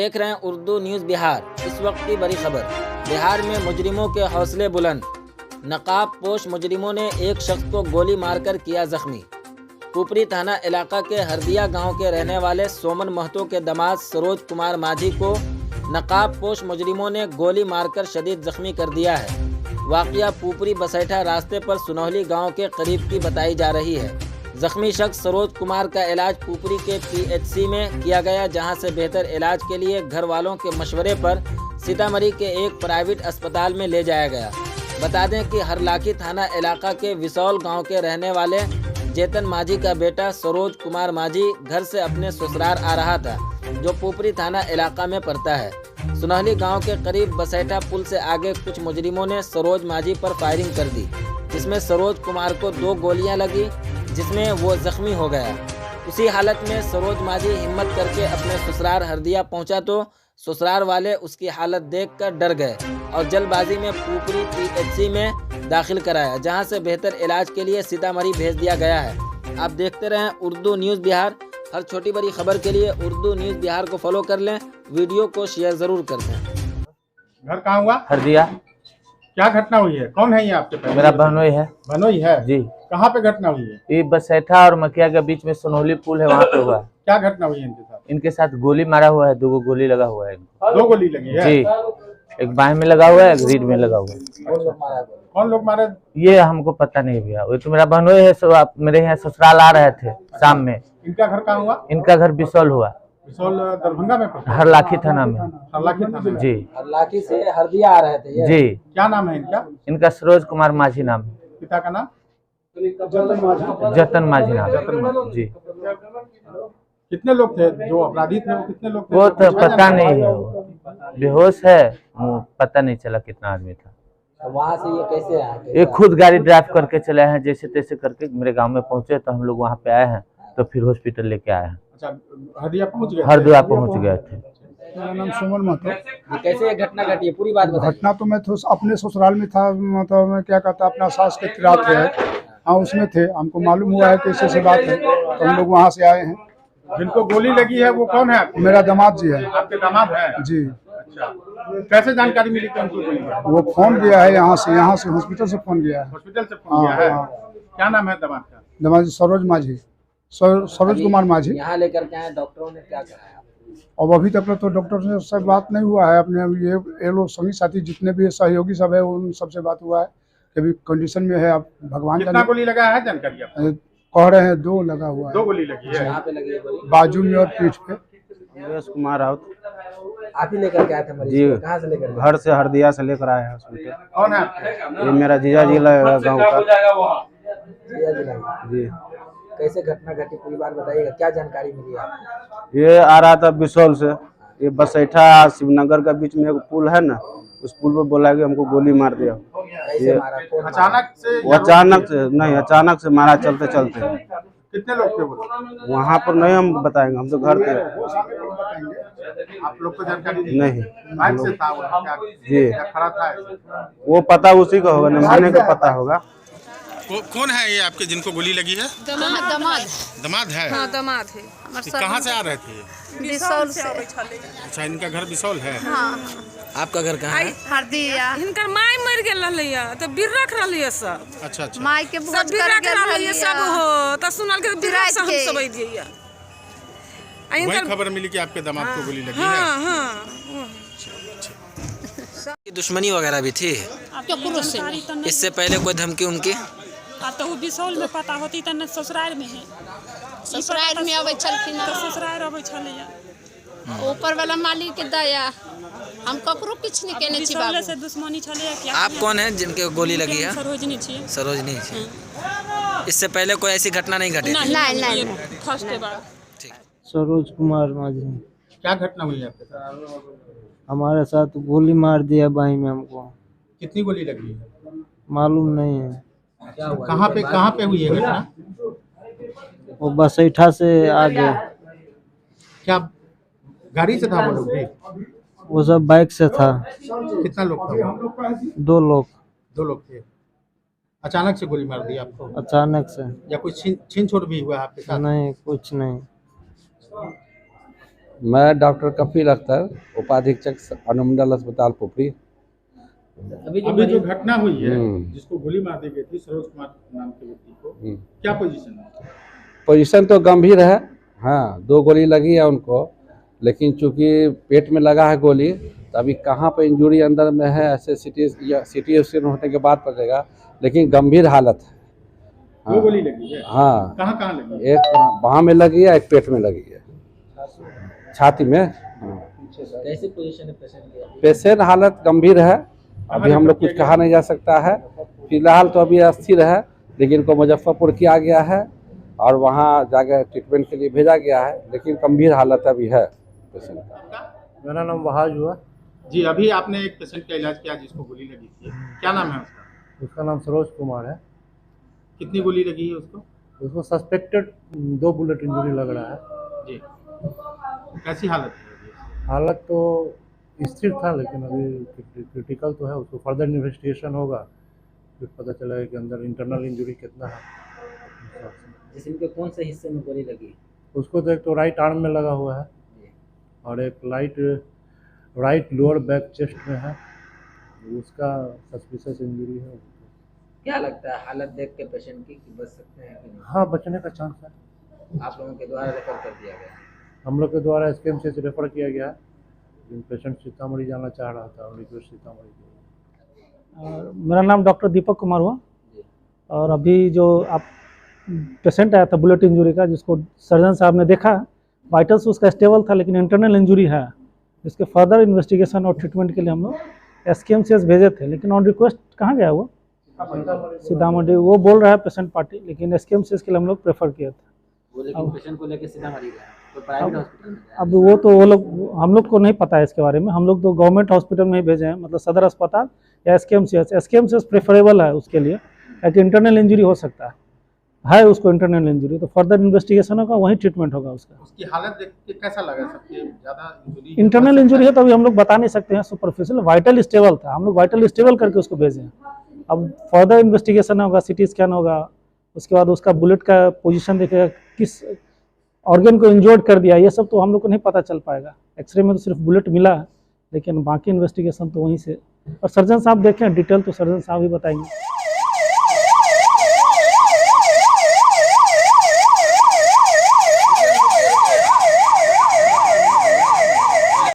देख रहे हैं उर्दू न्यूज़ बिहार। इस वक्त की बड़ी खबर, बिहार में मुजरिमों के हौसले बुलंद। नकाब पोश मुजरिमों ने एक शख्स को गोली मारकर किया जख्मी। पुपरी थाना इलाका के हरदिया गांव के रहने वाले सोमन महतो के दामाद सरोज कुमार माझी को नकाब पोश मुजरिमों ने गोली मारकर शदीद जख्मी कर दिया है। वाक़या पुपरी बसैठा रास्ते पर सुनौली गांव के करीब की बताई जा रही है। जख्मी शख्स सरोज कुमार का इलाज पुपरी के PHC में किया गया, जहां से बेहतर इलाज के लिए घर वालों के मशवरे पर सीतामढ़ी के एक प्राइवेट अस्पताल में ले जाया गया। बता दें कि हरलाखी थाना इलाका के विसौल गांव के रहने वाले जेतन माझी का बेटा सरोज कुमार माझी घर से अपने ससुराल आ रहा था, जो पुपरी थाना इलाका में पड़ता है। सुनहली गांव के करीब बसैठा पुल से आगे कुछ मुजरिमों ने सरोज माझी पर फायरिंग कर दी, जिसमें सरोज कुमार को 2 गोलियां लगी, जिसमें वो जख्मी हो गया। उसी हालत में सरोज माझी हिम्मत करके अपने ससुराल हरदिया पहुंचा तो ससुराल वाले उसकी हालत देखकर डर गए और जल्दबाजी में पुपरी PHC में दाखिल कराया, जहां से बेहतर इलाज के लिए सीतामढ़ी भेज दिया गया है। आप देखते रहें उर्दू न्यूज़ बिहार। हर छोटी बड़ी खबर के लिए उर्दू न्यूज़ बिहार को फॉलो कर लें, वीडियो को शेयर ज़रूर कर दें। घर कहाँ हुआ? हरदिया। क्या घटना हुई है? कौन है ये आपके पास? मेरा बहनोई है। बहनोई है जी। कहाँ पे घटना हुई है? ये बसैठा और मकिया के बीच में सुनौली पुल है, वहाँ पे हुआ। क्या घटना हुई है इनके साथ? इनके साथ गोली मारा हुआ है, 2 गोली लगा हुआ है इनको। 2 गोली लगी है? जी, एक बाएं में लगा हुआ है, एक रीढ़ में लगा हुआ है। कौन लोग मारे? ये हमको पता नहीं भैया, वो तो मेरा बहनोई है। सो आप मेरे यहाँ ससुराल आ रहे थे शाम में। इनका घर कहाँ हुआ? इनका घर बिसौल हुआ, बिसौल दरभंगा में पड़ता है? हरलाखी थाना में। हरलाखी थाना में? जी। हरलाखी से हरदिया आ रहे थे ये? जी। क्या नाम है इनका? इनका सरोज कुमार माझी नाम है। पिता का नाम? जतन माझी नाम। जी। कितने लोग थे जो अपराधी थे? वो कितने लोग थे? वो तो पता नहीं है, वो बेहोश है, पता नहीं चला कितना आदमी था। वहाँ से ये कैसे आए? ये खुद गाड़ी ड्राइव करके चले हैं, जैसे तैसे करके मेरे गांव में पहुंचे तो हम लोग वहां पे आए हैं, तो फिर हॉस्पिटल लेके आए हैं। अच्छा, हरदिया पहुंच गए? हरदुआ पहुंच गए थे। मेरा नाम सोमन महतो। कैसे ये घटना घटी है, पूरी बात बताइए। घटना तो मैं तो अपने ससुराल में था, मतलब मैं क्या कहता अपना सास के तिरात है, हाँ उसमें थे। हमको मालूम हुआ है कि ऐसे बात है, तो हम लोग वहाँ से आए हैं। जिनको गोली लगी है वो कौन है? मेरा दामाद जी है। आपके दामाद है? जी। अच्छा, कैसे जानकारी मिली कि उनको गोली लगी? वो फोन गया है यहाँ से हॉस्पिटल से फोन गया है। हॉस्पिटल से फोन गया है? हाँ। क्या नाम है दामाद का? दामाद सरोज माझी, सरोज कुमार माझी। यहाँ लेकर के आए, डॉक्टरों ने क्या कहा? और अभी तक तो डॉक्टर से सब बात नहीं हुआ है। अपने ये लोग संगी साथी जितने भी सहयोगी सब है, उन सबसे बात हुआ है कि अभी कंडीशन में है। आप भगवान कितना गोली लगा है जानकारी आपको? कह रहे हैं 2 लगा हुआ है। 2 गोली लगी है? यहाँ पे लगी है गोली? बाजू में और पीठ पे। कुमार राउत। आप ही लेकर के आए थे मरीज जी। को? कहाँ से लेकर के? घर से हरदिया से लेकर आए हैं हॉस्पिटल। कौन है आपके? ये मेरा जीजा जी लगा गाँव का। जिया जी लगी। जी। कैसे घटना घटी, पूरी बात बताइएगा, क्या जानकारी मिली आपको? ये आ रहा था बिसौल से, ये बसैठा शिवनगर के बीच में एक पुल है ना, उस पुल पर बोला कि हमको गोली मार दिया। कैसे मारा? कौन मारा? अचानक से? वो अचानक से मारा चलते चलते। कितने लोग थे वो? वहाँ पर नहीं हम बताएंगे, हम तो घर थे। आप लोग को जानकारी नहीं। बाइक से था वो? क्या जी। क्या खड़ा था? वो पता उसी का होगा, निमाने का पता होगा। कौन है ये आपके जिनको गोली लगी है? दमाद। दामाद है? हाँ दमाद है। कहाँ से आ रहे थे? बिसौल से। अच्छा, इनका घर बिसौल है? हाँ। आपका घर कहाँ है? हरदिया। इनकर माई मर गेल रहलैया तो बीर रख रहलैया सब। अच्छा अच्छा। माई के सब भोज बीर कर रख रहलैया सब हो तो सुनल के बीर बिराज से हम के। सब दिया। वही खबर मिली कि आपके दामाद को गोली लगी है? हाँ हाँ। दुश्मनी वगैरह भी थी? इससे पहले कोई धमकी उनकी? अब तो वो बिसौल में पता होती तो न ससुराल में है। ससुराल में आवे छलखिन। तो ससुराल आवे छलैया। ऊपर वाला मालिक के दया, हम ककरो किछ नहीं कहने छी बिसौले बाबू। से दुश्मनी छलैया। क्या आप कौन हैं जिनके गोली लगी है? सरोजनी छी। सरोजनी जी। इससे पहले कोई ऐसी घटना नहीं घटी? नहीं। फर्स्ट बार। सरोज कुमार माझी। क्या घटना हुई है आपके साथ? हमारे साथ गोली मार दिया बाई में हमको। कितनी गोली लगी है? मालूम नहीं है। कहाँ पे हुई है घटना? वो बसैठा से आगे। क्या गाड़ी से था वो लोग भी? वो सब बाइक से था। कितना लोग था वो? 2 लोग। 2 लोग थे। अचानक से गोली मार दी आपको? अचानक से। या कुछ छीन छोड़ भी हुआ आपके साथ? नहीं, कुछ नहीं। मैं डॉक्टर कफील अख्तर, उपाधीक्षक अनुमंडल अस्पताल पुपरी। अभी अभी जो घटना हुई है हम्म। जिसको गोली मार दी गई थी सरोज कुमार नाम के व्यक्ति को, क्या पोजीशन है? पोजीशन तो गंभीर है, हाँ 2 गोली लगी है उनको, लेकिन चूंकि पेट में लगा है गोली तो अभी कहाँ पे इंजरी अंदर में है ऐसे सिटी स्कैन होने के बाद पड़ेगा, लेकिन गंभीर हालत है। 2 गोली लगी है? हाँ, कहाँ कहाँ लगी है? एक बाह में लगी है, एक पेट में लगी है, छाती में। कैसी पोजीशन है पेशेंट की? पेशेंट हालत गंभीर है, अभी हम लोग कुछ कहा नहीं जा सकता है। फिलहाल तो अभी अस्थिर है, लेकिन इनको मुजफ्फरपुर किया गया है और वहाँ जाकर ट्रीटमेंट के लिए भेजा गया है, लेकिन गंभीर हालत अभी है पेशेंट का। मेरा नाम वहाज हुआ। जी, अभी आपने एक पेशेंट का इलाज किया जिसको गोली लगी थी, क्या नाम है उसका? उसका नाम सरोज कुमार है। कितनी गोली लगी है उसको? उसको सस्पेक्टेड 2 बुलेट इंजरी लग रहा है। जी, कैसी हालत है अभी? हालत तो स्थिर था, लेकिन अभी क्रिटिकल तो है। उसको फर्दर इन्वेस्टिगेशन होगा, फिर पता चलेगा कि अंदर इंटरनल इंजरी कितना है। जिसम के कौन से हिस्से में गोली लगी? उसको तो एक तो राइट आर्म में लगा हुआ है और एक राइट लोअर बैक चेस्ट में है, उसका सस्पिशियस इंजरी है। क्या लगता है हालत देख के पेशेंट की कि बच सकते हैं कि नहीं? हाँ, बचने का चांस है। आप लोगों के द्वारा रेफर कर दिया गया? हम लोग के द्वारा एसकेएमसीएच रेफर किया गया, लेकिन पेशेंट सीतामढ़ी जाना चाह रहा था और रिक्वेस्ट सीतामढ़ी की। मेरा नाम डॉक्टर दीपक कुमार हुआ और अभी जो आप पेशेंट आया था बुलेट इंजरी का, जिसको सर्जन साहब ने देखा, वाइटल्स उसका स्टेबल था, लेकिन इंटरनल इंजरी है, जिसके फर्दर इन्वेस्टिगेशन और ट्रीटमेंट के लिए हम लोग एसकेएमसीएच भेजे थे। लेकिन ऑन रिक्वेस्ट कहाँ गया वो? सीतामढ़ी। वो बोल रहा है पेशेंट पार्टी, लेकिन एसकेएमसीएच के लिए हम लोग प्रेफर किया था। वो लेकिन पेशेंट को लेकर सीतामढ़ी गया तो प्राइवेट हॉस्पिटल में गया? अब वो तो वो लोग, हम लोग को नहीं पता है इसके बारे में। हम लोग तो गवर्नमेंट हॉस्पिटल में ही भेजे हैं, मतलब सदर अस्पताल या एसकेएमसीएच प्रेफरेबल है उसके लिए, क्योंकि इंटरनल इंजरी हो सकता है उसको इंटरनल इंजरी, तो फर्दर इन्वेस्टिगेशन होगा, वहीं ट्रीटमेंट होगा उसका। उसकी हालत देख के कैसा लगा? सबसे ज्यादा इंजरी इंटरनल इंजरी है तो अभी हम लोग बता नहीं सकते हैं, सुपरफिशियल। वाइटल स्टेबल था, हम लोग वाइटल स्टेबल करके उसको भेजे हैं। अब फर्दर इन्वेस्टिगेशन होगा, सिटी स्कैन होगा, उसके बाद उसका बुलेट का पोजीशन देखेगा, किस ऑर्गन को इंजर्ड कर दिया, ये सब तो हम लोग को नहीं पता चल पाएगा। एक्सरे में तो सिर्फ बुलेट मिला है, लेकिन बाकी इन्वेस्टिगेशन तो वहीं से, और सर्जन साहब देखें डिटेल तो सर्जन साहब ही बताएंगे।